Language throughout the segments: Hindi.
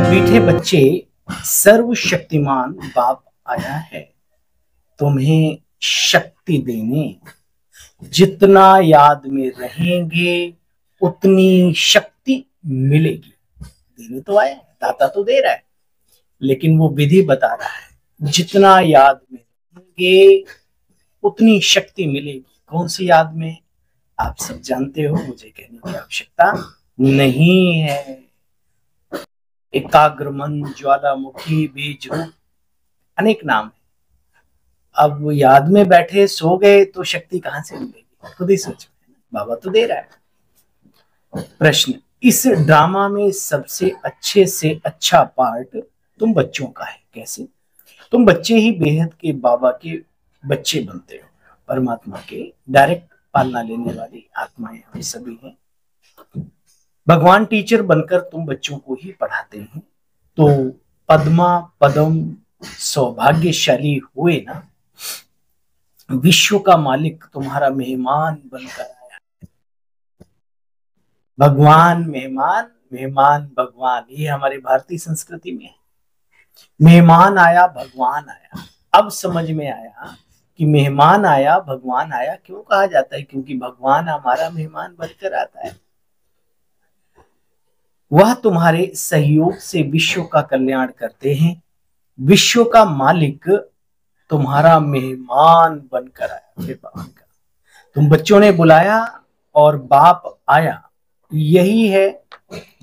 मीठे बच्चे, सर्वशक्तिमान बाप आया है तुम्हें शक्ति देने। जितना याद में रहेंगे उतनी शक्ति मिलेगी। देने तो आया है, दाता तो दे रहा है, लेकिन वो विधि बता रहा है। जितना याद में रहेंगे उतनी शक्ति मिलेगी। कौन सी याद में? आप सब जानते हो, मुझे कहने की आवश्यकता नहीं है। एकाग्र मन, ज्वालामुखी, बीज रूप, अनेक नाम है। अब वो याद में बैठे सो गए तो शक्ति कहां से मिलेगी? खुद ही सोचो, बाबा तो दे रहा है। प्रश्न, इस ड्रामा में सबसे अच्छे से अच्छा पार्ट तुम बच्चों का है। कैसे? तुम बच्चे ही बेहद के बाबा के बच्चे बनते हो। परमात्मा के डायरेक्ट पालना लेने वाली आत्माएं हम सभी हैं। भगवान टीचर बनकर तुम बच्चों को ही पढ़ाते हैं, तो पद्मा पदम सौभाग्यशाली हुए ना। विश्व का मालिक तुम्हारा मेहमान बनकर आया। भगवान मेहमान, मेहमान भगवान, ये हमारी भारतीय संस्कृति में है। मेहमान आया, भगवान आया। अब समझ में आया कि मेहमान आया, भगवान आया क्यों कहा जाता है? क्योंकि भगवान हमारा मेहमान बनकर आता है। वह तुम्हारे सहयोग से विश्व का कल्याण करते हैं। विश्व का मालिक तुम्हारा मेहमान बनकर आया। फिर भगवान का तुम बच्चों ने बुलाया और बाप आया। यही है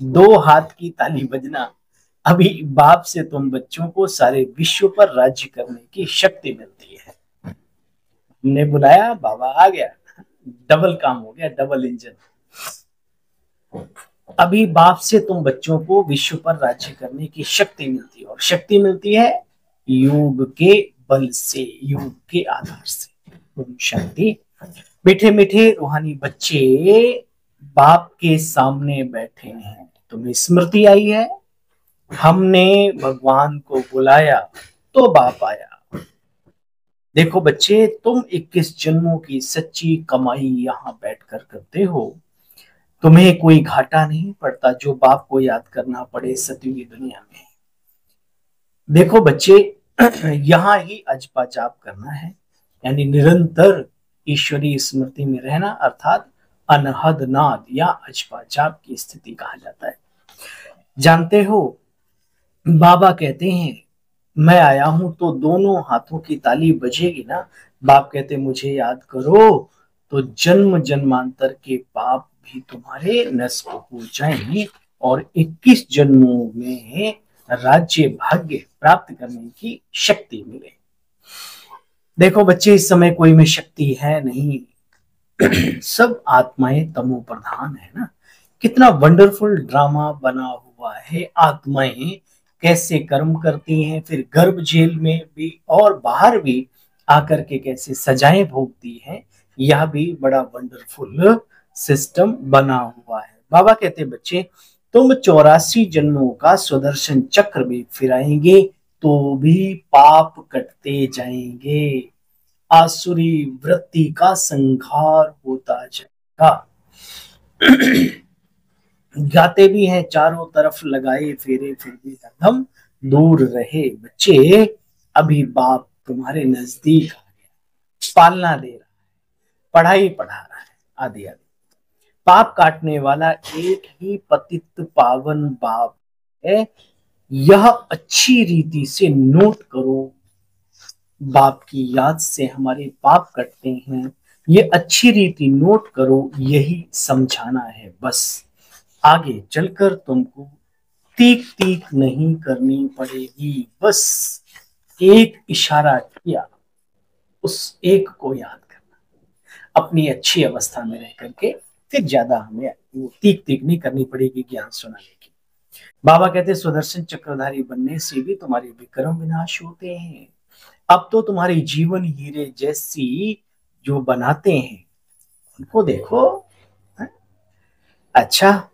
दो हाथ की ताली बजना। अभी बाप से तुम बच्चों को सारे विश्व पर राज्य करने की शक्ति मिलती है। हमने बुलाया, बाबा आ गया, डबल काम हो गया, डबल इंजन। अभी बाप से तुम बच्चों को विश्व पर राज्य करने की शक्ति मिलती है, और शक्ति मिलती है योग के बल से, योग के आधार से। शांति। मीठे मीठे रूहानी बच्चे बाप के सामने बैठे हैं। तुम्हें स्मृति आई है, हमने भगवान को बुलाया तो बाप आया। देखो बच्चे, तुम 21 जन्मों की सच्ची कमाई यहां बैठकर करते हो। तुम्हें कोई घाटा नहीं पड़ता जो बाप को याद करना पड़े सतयुगी दुनिया में। देखो बच्चे, यहां ही अजपा जाप करना है, यानी निरंतर ईश्वरीय स्मृति में रहना, अर्थात अनहद नाद या अजपा जाप की स्थिति कहा जाता है। जानते हो, बाबा कहते हैं मैं आया हूं तो दोनों हाथों की ताली बजेगी ना। बाप कहते मुझे याद करो तो जन्म जन्मांतर के पाप भी तुम्हारे नष्ट हो जाएंगे और 21 जन्मों में राज्य भाग्य प्राप्त करने की शक्ति मिले। देखो बच्चे, इस समय कोई में शक्ति है नहीं। सब आत्माएं तमो प्रधान है ना। कितना वंडरफुल ड्रामा बना हुआ है। आत्माएं कैसे कर्म करती हैं, फिर गर्भ जेल में भी और बाहर भी आकर के कैसे सजाएं भोगती हैं, यह भी बड़ा वंडरफुल सिस्टम बना हुआ है। बाबा कहते बच्चे, तुम 84 जन्मों का सुदर्शन चक्र भी फिराएंगे तो भी पाप कटते जाएंगे। आसुरी वृत्ति का संहार होता जाएगा। गाते भी हैं, चारों तरफ लगाए फेरे फिर भी हरदम दूर रहे। बच्चे, अभी बाप तुम्हारे नजदीक आ गया, पालना दे रहा है, पढ़ाई पढ़ा रहा है, आदि आदि। पाप काटने वाला एक ही पतित पावन बाप है। यह अच्छी रीति से नोट करो। बाप की याद से हमारे पाप कटते हैं, ये अच्छी रीति नोट करो। यही समझाना है बस। आगे चलकर तुमको तीक तीक नहीं करनी पड़ेगी। बस एक इशारा किया, उस एक को याद करना। अपनी अच्छी अवस्था में रह करके फिर ज्यादा हमें वो तीक तीक नहीं करनी पड़ेगी ज्ञान सुनाने की। बाबा कहते सुदर्शन चक्रधारी बनने से भी तुम्हारे विक्रम विनाश होते हैं। अब तो तुम्हारी जीवन हीरे जैसी जो बनाते हैं उनको देखो। अच्छा,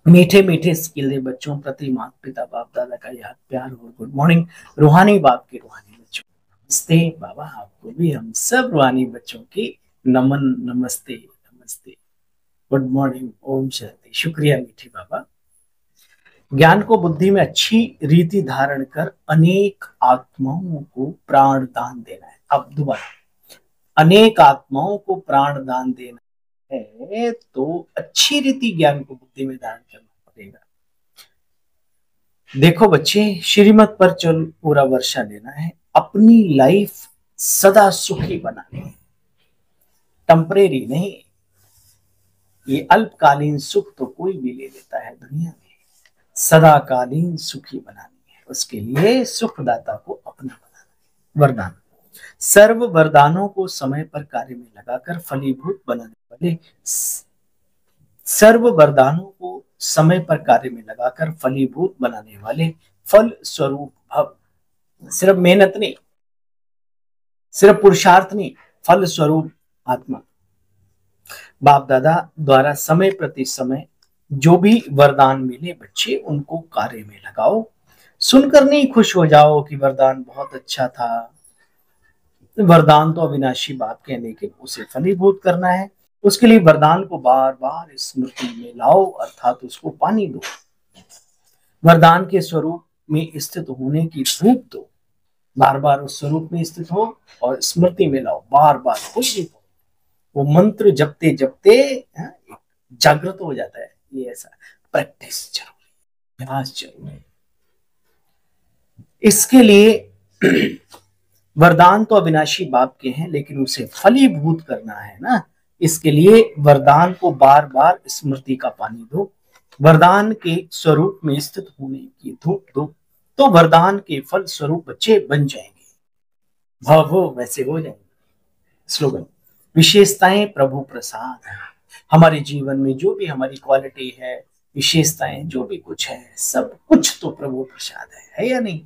मीठे मीठे स्किल बच्चों प्रति माता पिता बाप दादा का याद प्यार और गुड मॉर्निंग। रूहानी बाप के रूहानी बच्चों नमस्ते। बाबा आपको भी हम सब रूहानी बच्चों की नमन, नमस्ते नमस्ते, गुड मॉर्निंग, ओम शांति। शुक्रिया मीठे बाबा। ज्ञान को बुद्धि में अच्छी रीति धारण कर अनेक आत्माओं को प्राण दान देना है। अब दोबारा, अनेक आत्माओं को प्राण दान देना है तो अच्छी रीति ज्ञान को बुद्धि में धारण करना पड़ेगा। देखो बच्चे, श्रीमत पर चल पूरा वर्षा लेना है, अपनी लाइफ सदा सुखी बनानी है, टेम्परेरी नहीं। ये अल्पकालीन सुख तो कोई भी ले लेता है दुनिया में, सदाकालीन सुखी बनानी है, उसके लिए सुखदाता को अपना बनाना है। वरदान, सर्व वरदानों को समय पर कार्य में लगाकर फलीभूत बनाने वाले, सर्व वरदानों को समय पर कार्य में लगाकर फलीभूत बनाने वाले फल स्वरूप भव। सिर्फ मेहनत नहीं, सिर्फ पुरुषार्थ नहीं, फल स्वरूप आत्मा। बाप दादा द्वारा समय प्रति समय जो भी वरदान मिले बच्चे उनको कार्य में लगाओ। सुनकर नहीं खुश हो जाओ कि वरदान बहुत अच्छा था, वरदान तो अविनाशी बाप के, लेकिन उसे फलीभूत करना है। उसके लिए वरदान को बार बार स्मृति में लाओ, अर्थात उसको पानी दो, वरदान के स्वरूप में स्थित होने की धूप दो, बार बार उस स्वरूप में स्थित हो और स्मृति में लाओ, बार बार कोई भी वो मंत्र जपते जपते जागृत हो जाता है। ये ऐसा प्रैक्टिस जरूरी, अभ्यास जरूरी। इसके लिए वरदान तो अविनाशी बाप के हैं, लेकिन उसे फलीभूत करना है ना, इसके लिए वरदान को बार बार स्मृति का पानी दो, वरदान के स्वरूप में स्थित होने की धूप दो, तो वरदान के फल स्वरूप बच्चे बन जाएंगे, भव वैसे हो जाएंगे। स्लोगन, विशेषताएं प्रभु प्रसाद है। हमारे जीवन में जो भी हमारी क्वालिटी है, विशेषताएं जो भी कुछ है, सब कुछ तो प्रभु प्रसाद है या नहीं?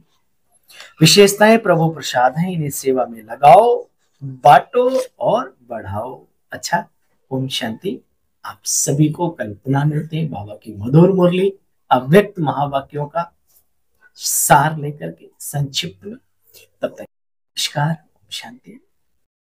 विशेषताएं प्रभु प्रसाद हैं, इन्हें सेवा में लगाओ, बांटो और बढ़ाओ। अच्छा, ओम शांति। आप सभी को कल्पना मिलते हैं बाबा की मधुर मुरली अव्यक्त महावाक्यों का सार लेकर के संक्षिप्त में। तब तक नमस्कार, ओम शांति।